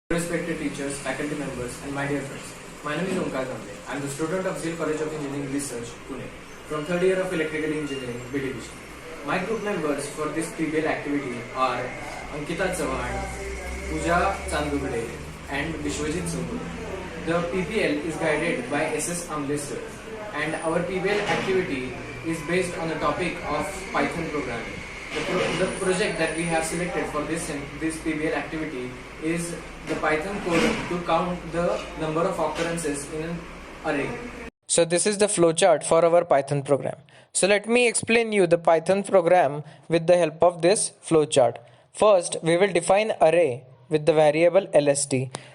Respected teachers, faculty members, and my dear friends. My name is Omkar Kamble. I am the student of Zeal College of Engineering Research, Pune, from third year of Electrical Engineering, B Division. My group members for this PBL activity are Ankita Chavan, Pooja Chandugde, and Vishwajit Sungur. The PBL is guided by SS Amle sir, and our PBL activity is based on the topic of Python programming. The project that we have selected for this PBL activity is the Python code to count the number of occurrences in an array. So this is the flowchart for our Python program. So let me explain you the Python program with the help of this flowchart. First, we will define array with the variable LST.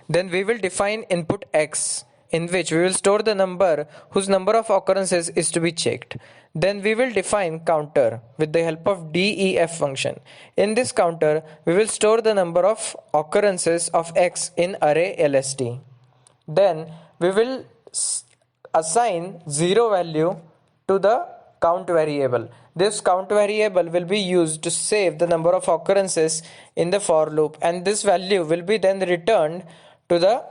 Then we will define input X, in which we will store the number whose number of occurrences is to be checked. Then we will define counter with the help of def function. In this counter, we will store the number of occurrences of X in array LST. Then we will assign 0 value to the count variable. This count variable will be used to save the number of occurrences in the for loop, and this value will be then returned to the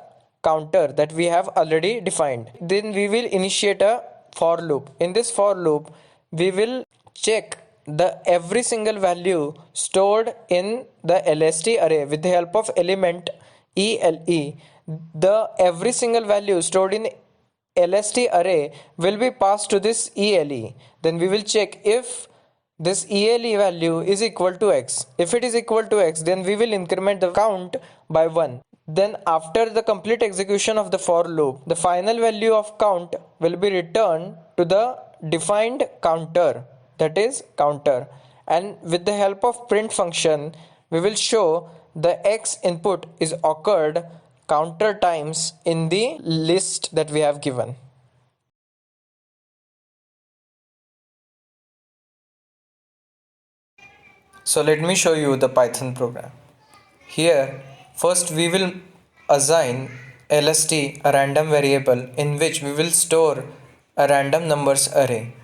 counter that we have already defined. Then we will initiate a for loop. In this for loop, we will check the every single value stored in the LST array with the help of element ELE. The every single value stored in LST array will be passed to this ELE. Then we will check if this ELE value is equal to X. If it is equal to X, then we will increment the count by 1. Then after the complete execution of the for loop, the final value of count will be returned to the defined counter, that is counter. And with the help of print function, we will show the X input is occurred counter times in the list that we have given. So let me show you the Python program. Here, first we will assign LST a random variable in which we will store a random numbers array.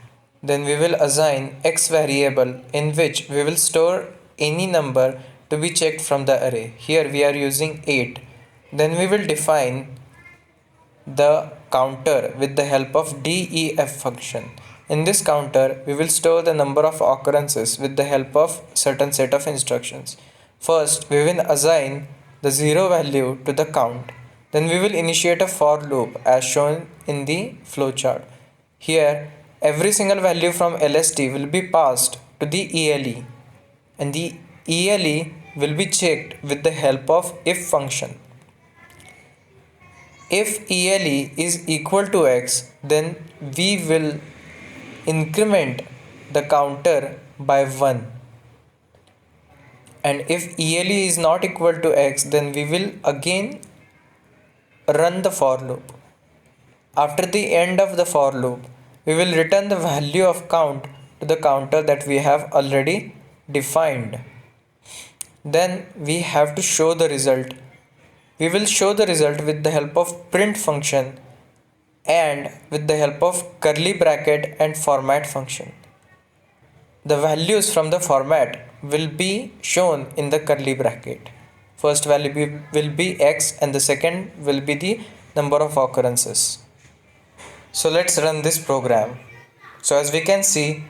Then we will assign X variable in which we will store any number to be checked from the array. Here we are using 8. Then we will define the counter with the help of def function. In this counter, we will store the number of occurrences with the help of certain set of instructions. First, we will assign the 0 value to the count. Then we will initiate a for loop as shown in the flowchart. Here, every single value from LST will be passed to the ELE, and the ELE will be checked with the help of if function. If ELE is equal to X, then we will increment the counter by 1. And if ELE is not equal to X, then we will again run the for loop. After the end of the for loop, we will return the value of count to the counter that we have already defined. Then we have to show the result. We will show the result with the help of print function and with the help of curly bracket and format function. The values from the format will be shown in the curly bracket. First value will be X and the second will be the number of occurrences. So let's run this program. So as we can see,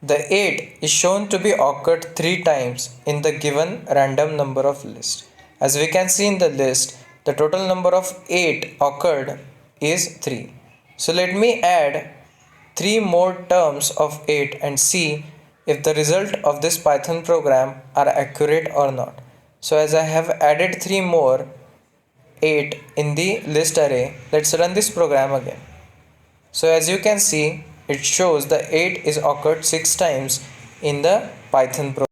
the 8 is shown to be occurred 3 times in the given random number of list. As we can see in the list, the total number of 8 occurred is 3. So let me add 3 more terms of 8 and see if the result of this Python program are accurate or not. So as I have added 3 more 8 in the list array, let's run this program again. So as you can see, it shows the 8 is occurred 6 times in the Python program.